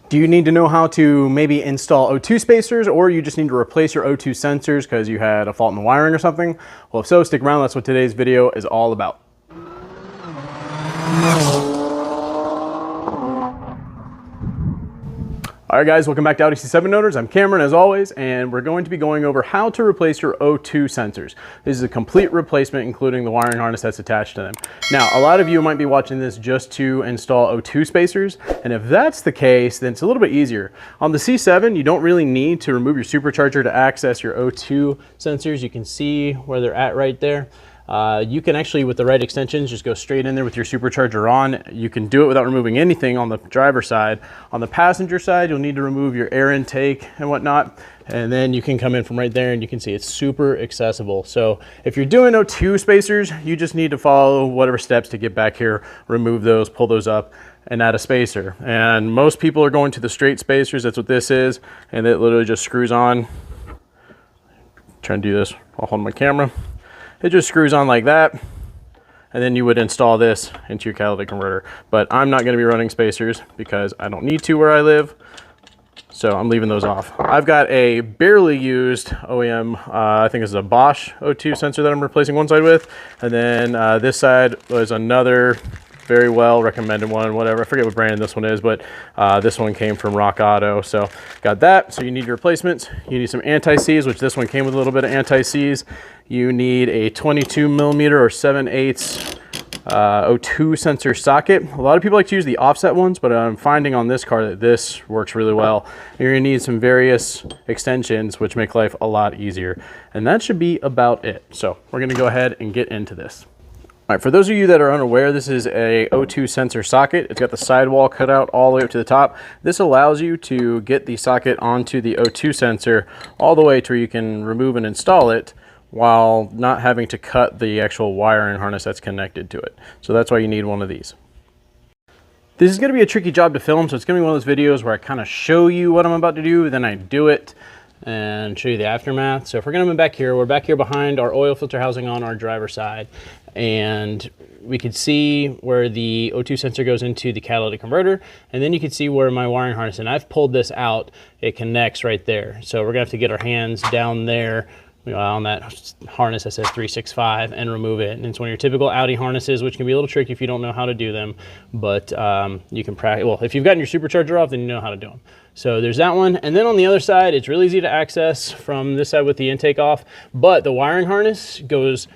Do you need to know how to maybe install O2 spacers, or you just need to replace your O2 sensors because you had a fault in the wiring or something? Well, if so, stick around. That's what today's video is all about. All right, guys, welcome back to Audi C7 owners. I'm Cameron, as always, and we're going to be going over how to replace your O2 sensors. This is a complete replacement, including the wiring harness that's attached to them. Now, a lot of you might be watching this just to install O2 spacers, and if that's the case, then it's a little bit easier. On the C7, you don't really need to remove your supercharger to access your O2 sensors. You can see where they're at right there. You can actually, with the right extensions, just go straight in there with your supercharger on. You can do it without removing anything on the driver's side. On the passenger side, you'll need to remove your air intake and whatnot, and then you can come in from right there and you can see it's super accessible. So if you're doing O2 spacers, you just need to follow whatever steps to get back here, remove those, pull those up, and add a spacer. And most people are going to the straight spacers. That's what this is, and it literally just screws on. Try and do this while holding my camera. It just screws on like that, and then you would install this into your catalytic converter. But I'm not going to be running spacers because I don't need to where I live, so I'm leaving those off. I've got a barely used OEM, I think it's a Bosch O2 sensor that I'm replacing one side with, and then this side was another very well recommended one, whatever. I forget what brand this one is, but this one came from Rock Auto. So got that. So you need your replacements. You need some anti-seize, which this one came with a little bit of anti-seize. You need a 22 millimeter or 7/8 O2 sensor socket. A lot of people like to use the offset ones, but I'm finding on this car that this works really well. You're gonna need some various extensions, which make life a lot easier. And that should be about it. So we're gonna go ahead and get into this. All right, for those of you that are unaware, this is a O2 sensor socket. It's got the sidewall cut out all the way up to the top. This allows you to get the socket onto the O2 sensor all the way to where you can remove and install it while not having to cut the actual wire and harness that's connected to it. So that's why you need one of these. This is gonna be a tricky job to film, so it's gonna be one of those videos where I kind of show you what I'm about to do, then I do it and show you the aftermath. So if we're gonna be back here, we're back here behind our oil filter housing on our driver's side, and we could see where the O2 sensor goes into the catalytic converter, and then you can see where my wiring harness, and I've pulled this out, it connects right there. So we're gonna have to get our hands down there on that harness that says 365 and remove it. And it's one of your typical Audi harnesses, which can be a little tricky if you don't know how to do them, but you can practice. Well, if you've gotten your supercharger off, then you know how to do them. So there's that one. And then on the other side, it's really easy to access from this side with the intake off, but the wiring harness goes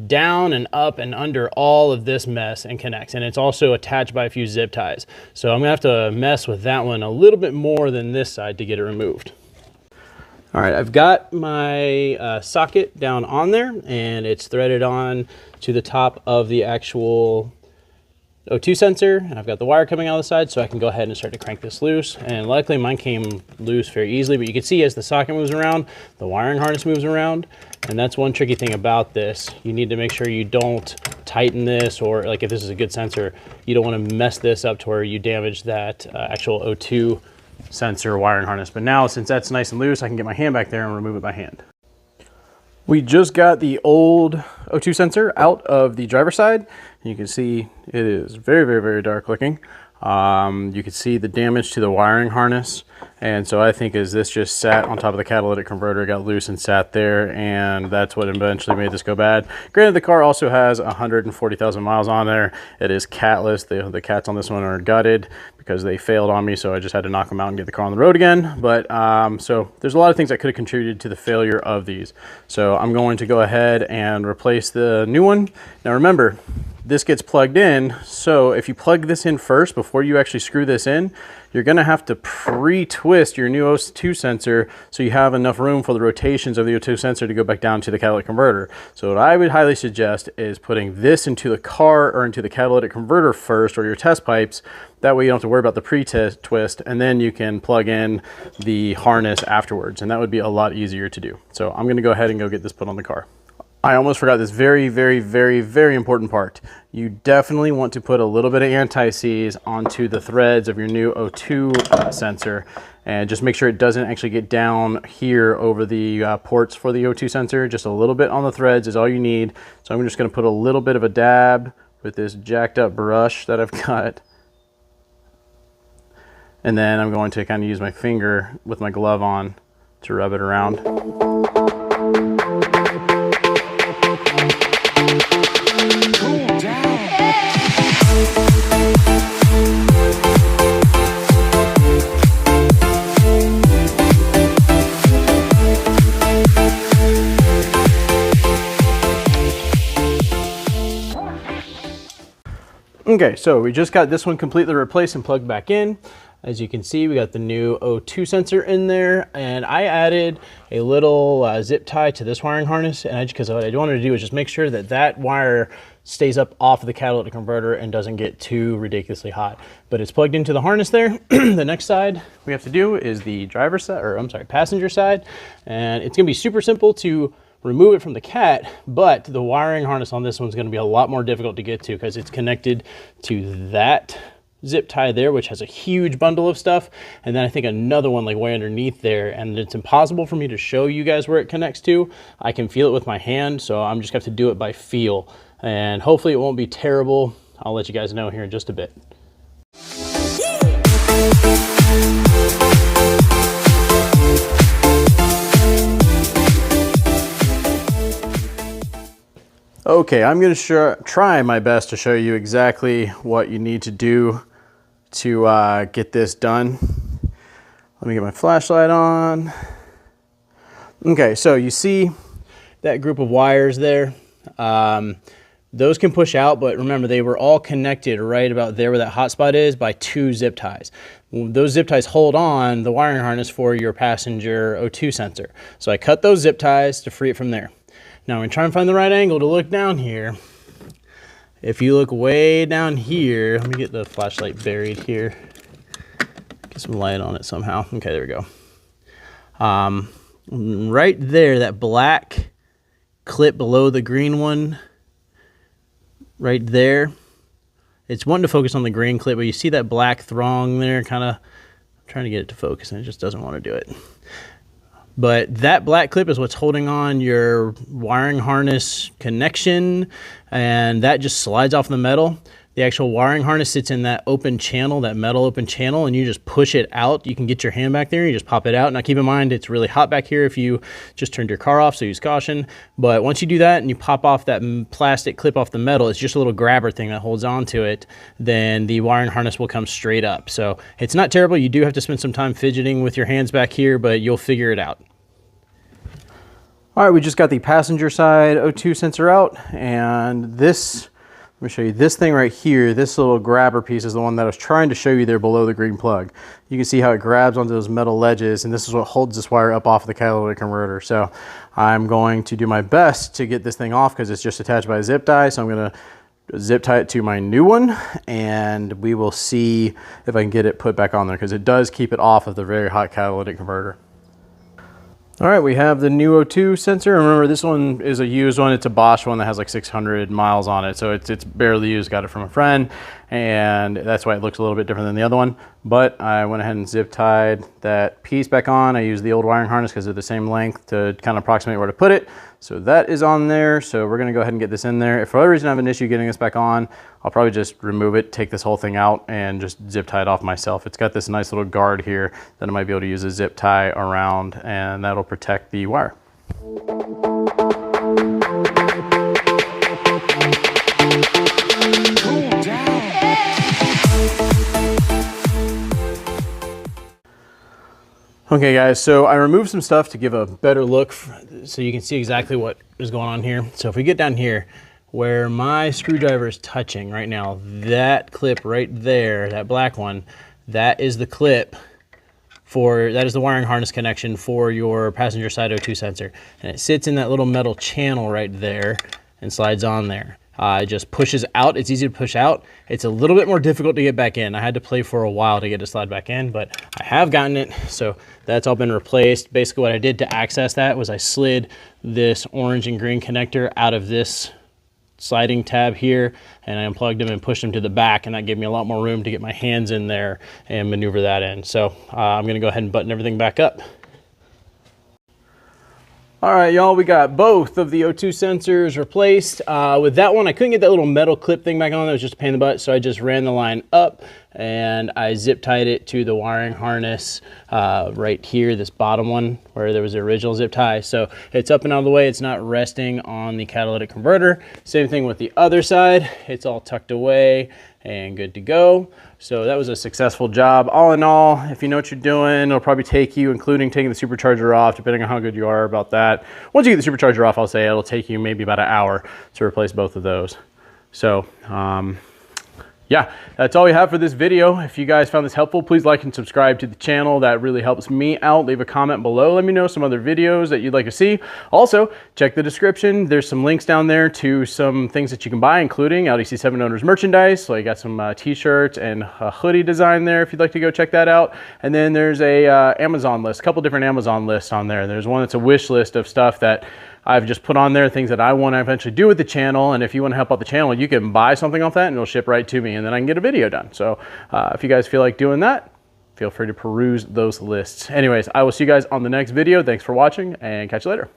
down and up and under all of this mess and connects. And it's also attached by a few zip ties. So I'm gonna have to mess with that one a little bit more than this side to get it removed. All right, I've got my socket down on there, and it's threaded on to the top of the actual O2 sensor, and I've got the wire coming out of the side, so I can go ahead and start to crank this loose. And luckily mine came loose very easily, but you can see as the socket moves around, the wiring harness moves around, and that's one tricky thing about this. You need to make sure you don't tighten this, or like if this is a good sensor, you don't want to mess this up to where you damage that actual O2 sensor wiring harness. But now, since that's nice and loose, I can get my hand back there and remove it by hand. We just got the old O2 sensor out of the driver's side. You can see it is very, very, very dark looking. You can see the damage to the wiring harness. And so I think as this just sat on top of the catalytic converter, it got loose and sat there, and that's what eventually made this go bad. Granted, the car also has 140,000 miles on there. It is catless. The cats on this one are gutted because they failed on me, so I just had to knock them out and get the car on the road again. But so there's a lot of things that could have contributed to the failure of these. So I'm going to go ahead and replace the new one. Now remember, this gets plugged in, so if you plug this in first before you actually screw this in, you're gonna have to pre-twist your new O2 sensor so you have enough room for the rotations of the O2 sensor to go back down to the catalytic converter. So what I would highly suggest is putting this into the car or into the catalytic converter first, or your test pipes. That way you don't have to worry about the pre-twist, and then you can plug in the harness afterwards, and that would be a lot easier to do. So I'm gonna go ahead and go get this put on the car. I almost forgot this very, very, very, very important part. You definitely want to put a little bit of anti-seize onto the threads of your new O2 sensor, and just make sure it doesn't actually get down here over the ports for the O2 sensor. Just a little bit on the threads is all you need. So I'm just going to put a little bit of a dab with this jacked up brush that I've got. And then I'm going to kind of use my finger with my glove on to rub it around. Okay, so we just got this one completely replaced and plugged back in. As you can see, we got the new O2 sensor in there, and I added a little zip tie to this wiring harness, and because what I wanted to do is just make sure that that wire stays up off of the catalytic converter and doesn't get too ridiculously hot. But it's plugged into the harness there. The next side we have to do is the driver's side, or I'm sorry, passenger side, and it's gonna be super simple to remove it from the cat, but the wiring harness on this one's going to be a lot more difficult to get to because it's connected to that zip tie there, which has a huge bundle of stuff, and then I think another one like way underneath there, and it's impossible for me to show you guys where it connects to. I can feel it with my hand, so I'm just going to have to do it by feel, and hopefully it won't be terrible. I'll let you guys know here in just a bit. Okay, I'm going to try my best to show you exactly what you need to do to get this done. Let me get my flashlight on. Okay, so you see that group of wires there. Those can push out, but remember they were all connected right about there where that hot spot is by 2 zip ties. Those zip ties hold on the wiring harness for your passenger O2 sensor. So I cut those zip ties to free it from there. Now I'm going to try and find the right angle to look down here. If you look way down here, let me get the flashlight buried here. Get some light on it somehow. Okay, there we go. Right there, that black clip below the green one, right there. It's wanting to focus on the green clip, but you see that black thong there, kind of trying to get it to focus, and it just doesn't want to do it. But that black clip is what's holding on your wiring harness connection, and that just slides off the metal. The actual wiring harness sits in that open channel, that metal open channel, and you just push it out. You can get your hand back there, you just pop it out. Now keep in mind, it's really hot back here if you just turned your car off, so use caution. But once you do that and you pop off that plastic clip off the metal, it's just a little grabber thing that holds on to it, then the wiring harness will come straight up. So it's not terrible. You do have to spend some time fidgeting with your hands back here, but you'll figure it out. All right, we just got the passenger side O2 sensor out, and this, let me show you this thing right here. This little grabber piece is the one that I was trying to show you there below the green plug. You can see how it grabs onto those metal ledges, and this is what holds this wire up off the catalytic converter. So I'm going to do my best to get this thing off because it's just attached by a zip tie. So I'm going to zip tie it to my new one, and we will see if I can get it put back on there because it does keep it off of the very hot catalytic converter. All right, we have the new O2 sensor. Remember, this one is a used one. It's a Bosch one that has like 600 miles on it, so it's barely used. Got it from a friend, and that's why it looks a little bit different than the other one. But I went ahead and zip tied that piece back on. I used the old wiring harness because they're the same length to kind of approximate where to put it. So that is on there. So we're gonna go ahead and get this in there. If for whatever reason I have an issue getting this back on, I'll probably just remove it, take this whole thing out, and just zip tie it off myself. It's got this nice little guard here that I might be able to use a zip tie around, and that'll protect the wire. Okay guys, so I removed some stuff to give a better look so you can see exactly what is going on here. So if we get down here where my screwdriver is touching right now, that clip right there, that black one, that is the clip that is the wiring harness connection for your passenger side O2 sensor. And it sits in that little metal channel right there and slides on there. It just pushes out. It's easy to push out. It's a little bit more difficult to get back in. I had to play for a while to get it to slide back in, but I have gotten it. So that's all been replaced. Basically what I did to access that was I slid this orange and green connector out of this sliding tab here, and I unplugged them and pushed them to the back, and that gave me a lot more room to get my hands in there and maneuver that in. So I'm gonna go ahead and button everything back up. All right, y'all, we got both of the O2 sensors replaced. With that one, I couldn't get that little metal clip thing back on. That was just a pain in the butt, so I just ran the line up, and I zip tied it to the wiring harness right here, this bottom one where there was the original zip tie. So it's up and out of the way. It's not resting on the catalytic converter. Same thing with the other side. It's all tucked away and good to go. So that was a successful job. All in all, if you know what you're doing, it'll probably take you, including taking the supercharger off, depending on how good you are about that. Once you get the supercharger off, I'll say it'll take you maybe about an hour to replace both of those. So, yeah, that's all we have for this video. If you guys found this helpful, please like and subscribe to the channel. That really helps me out. Leave a comment below. Let me know some other videos that you'd like to see. Also, check the description. There's some links down there to some things that you can buy, including Audi C7 owners merchandise. So I got some t-shirts and a hoodie design there if you'd like to go check that out. And then there's a Amazon list, a couple different Amazon lists on there. There's one that's a wish list of stuff that I've just put on there, things that I want to eventually do with the channel. And if you want to help out the channel, you can buy something off that and it'll ship right to me, and then I can get a video done. So if you guys feel like doing that, feel free to peruse those lists. Anyways, I will see you guys on the next video. Thanks for watching and catch you later.